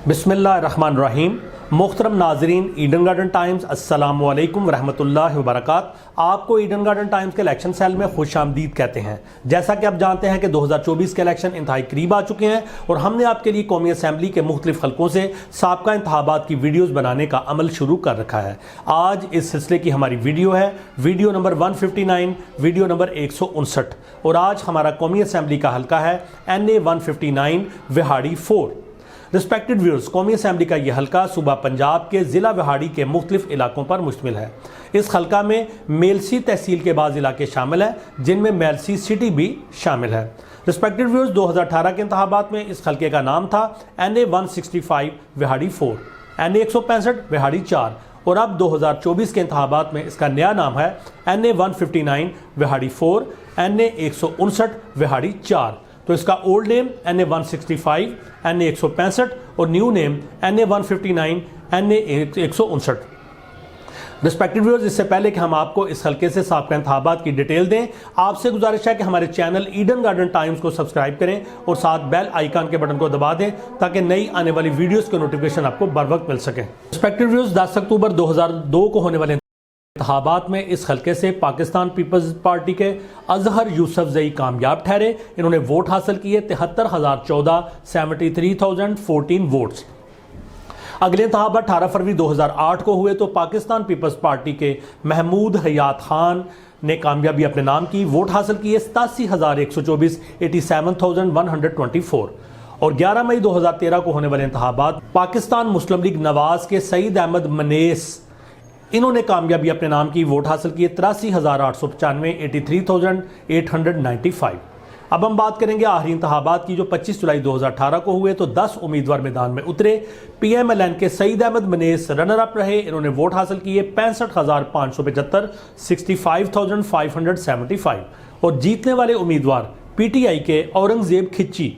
बिस्मिल्लाहिर्रहमानिर्रहीम। मोहतरम नाजरीन, ईडन गार्डन टाइम्स अस्सलाम वालेकुम वरहमतुल्लाहि वबरकातुहू। आपको ईडन गार्डन टाइम्स के इलेक्शन सेल में खुश आमदीद कहते हैं। जैसा कि आप जानते हैं कि 2024 के इलेक्शन इंतहाई करीब आ चुके हैं और हमने आपके लिए कौमी असम्बली के मुख्तलिफ हल्कों से साबका इंतखाबात की वीडियोज़ बनाने का अमल शुरू कर रखा है। आज इस सिलसिले की हमारी वीडियो है, वीडियो नंबर 159, वीडियो नंबर 159, और आज हमारा कौमी असम्बली का हल्का है NA 159 विहाड़ी 4। रिस्पेक्टेड व्यूअर्स, कौमी असम्बली का यह हल्का सूबा पंजाब के ज़िला विहाड़ी के मुख्तलिफ इलाकों पर मुश्तमिल है। इस हल्का में मेलसी तहसील के बाद इलाके शामिल हैं, जिनमें मेलसी सिटी भी शामिल है। रिस्पेक्टेड व्यूअर्स, 2018 के इंतखाबात में इस हल्के का नाम था NA 165 विहाड़ी 4, NA 165 विहाड़ी 4, और अब 2024 के इंतखाबात में इसका नया नाम है NA 159 विहाड़ी 4, NA 159 विहाड़ी 4। तो इसका ओल्ड नेम NA 165, NA 165 और new name NA 159, NA 159। Respected viewers, इससे पहले कि हम आपको इस हल्के से साबका इंतखाबात की डिटेल दें, आपसे गुजारिश है कि हमारे चैनल ईडन गार्डन टाइम्स को सब्सक्राइब करें और साथ बेल आइकन के बटन को दबा दें ताकि नई आने वाली वीडियोस के नोटिफिकेशन आपको बर वक्त मिल सके। रिस्पेक्टेड व्यूअर्स, 10 अक्टूबर 2002 को होने वाले इंतखाबात में इस हल्के से पाकिस्तान पीपल्स पार्टी के अजहर यूसुफ जई कामयाब ठहरे। इन्होंने वोट हासिल किए 73,014, 73,014 वोट्स। अगले इंतखाबात 18 फरवरी 2008 को हुए तो पाकिस्तान पीपल्स पार्टी के महमूद हयात खान ने कामयाबी अपने नाम की, वोट हासिल किए 87,124, 87,124। और 11 मई 2013 को होने वाले इंतखाबात पाकिस्तान मुस्लिम लीग नवाज के सईद अहमद मनेस, इन्होंने कामयाबी अपने नाम की, वोट हासिल किए 83,895, 83,895। अब हम बात करेंगे आखिरी इंतखाबात की जो 25 जुलाई 2018 को हुए तो 10 उम्मीदवार मैदान में उतरे। PMLN के सईद अहमद मनेस रनर अप रहे। इन्होंने वोट हासिल किए 65,575, 65,575। और जीतने वाले उम्मीदवार PTI के औरंगजेब खिच्ची,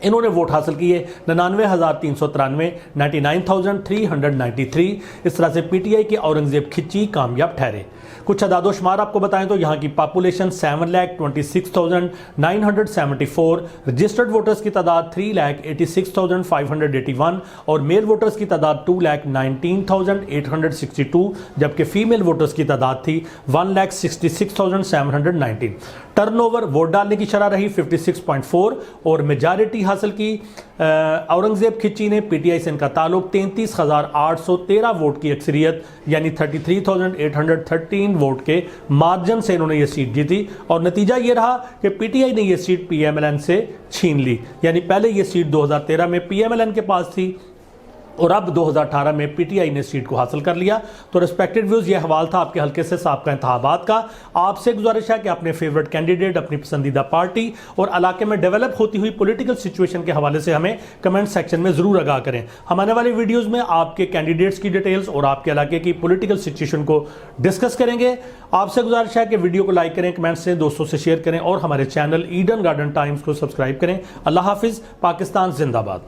इन्होंने वोट हासिल किए 99,393, 99,393। इस तरह से PTI के औरंगजेब खिच्ची कामयाब ठहरे। कुछ अदादो शुमार आपको बताएं तो यहाँ की पॉपुलेशन 7,26,974, रजिस्टर्ड वोटर्स की तादाद 3,86,581 और मेल वोटर्स की तादाद 2,19,862, जबकि फीमेल वोटर्स की तादाद थी 1,66,719। टर्नओवर वोट डालने की शरह रही 56.4 और मेजॉरिटी हासिल की औरंगजेब खिच्ची ने। PTI से इनका ताल्लुक 33,813 वोट की अक्सरियत यानी 33,813 वोट के मार्जिन से इन्होंने ये सीट जीती। और नतीजा ये रहा कि PTI ने ये सीट PMLN से छीन ली, यानी पहले ये सीट 2013 में PMLN के पास थी और अब 2018 में PTI ने सीट को हासिल कर लिया। तो रिस्पेक्टेड व्यूज, ये हवाल था आपके हल्के से साबका इंतखाबात का। आपसे गुजारिश है कि अपने फेवरेट कैंडिडेट, अपनी पसंदीदा पार्टी और इलाके में डेवलप होती हुई पॉलिटिकल सिचुएशन के हवाले से हमें कमेंट सेक्शन में जरूर आगाह करें। हम आने वाली वीडियोस में आपके कैंडिडेट्स की डिटेल्स और आपके इलाके की पॉलिटिकल सिचुएशन को डिस्कस करेंगे। आपसे गुजारिश है कि वीडियो को लाइक करें, कमेंट्स से दोस्तों से शेयर करें और हमारे चैनल ईडन गार्डन टाइम्स को सब्सक्राइब करें। अल्लाह हाफिज। पाकिस्तान जिंदाबाद।